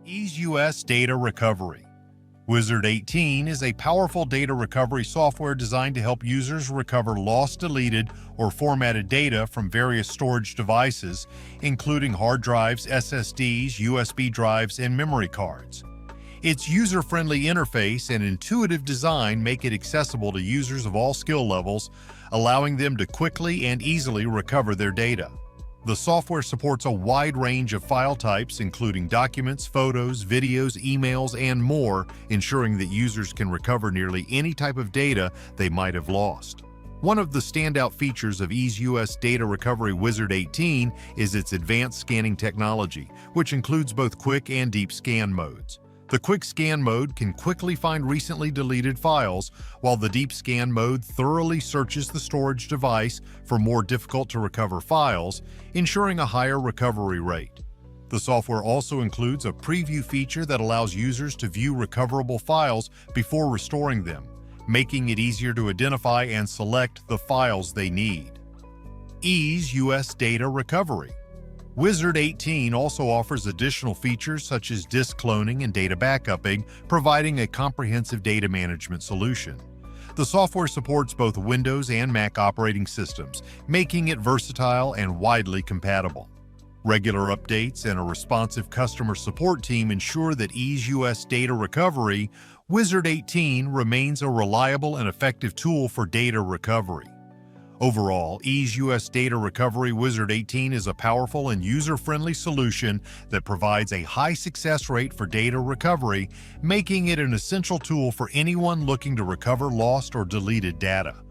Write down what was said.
EaseUS Data Recovery. Wizard 18 is a powerful data recovery software designed to help users recover lost, deleted, or formatted data from various storage devices, including hard drives, SSDs, USB drives, and memory cards. Its user-friendly interface and intuitive design make it accessible to users of all skill levels, allowing them to quickly and easily recover their data. The software supports a wide range of file types, including documents, photos, videos, emails, and more, ensuring that users can recover nearly any type of data they might have lost. One of the standout features of EaseUS Data Recovery Wizard 18 is its advanced scanning technology, which includes both quick and deep scan modes. The quick scan mode can quickly find recently deleted files, while the deep scan mode thoroughly searches the storage device for more difficult-to-recover files, ensuring a higher recovery rate. The software also includes a preview feature that allows users to view recoverable files before restoring them, making it easier to identify and select the files they need. EaseUS Data Recovery. Wizard 18 also offers additional features such as disk cloning and data backupping, providing a comprehensive data management solution. The software supports both Windows and Mac operating systems, making it versatile and widely compatible. Regular updates and a responsive customer support team ensure that EaseUS Data Recovery Wizard 18 remains a reliable and effective tool for data recovery. Overall, EaseUS Data Recovery Wizard 18 is a powerful and user-friendly solution that provides a high success rate for data recovery, making it an essential tool for anyone looking to recover lost or deleted data.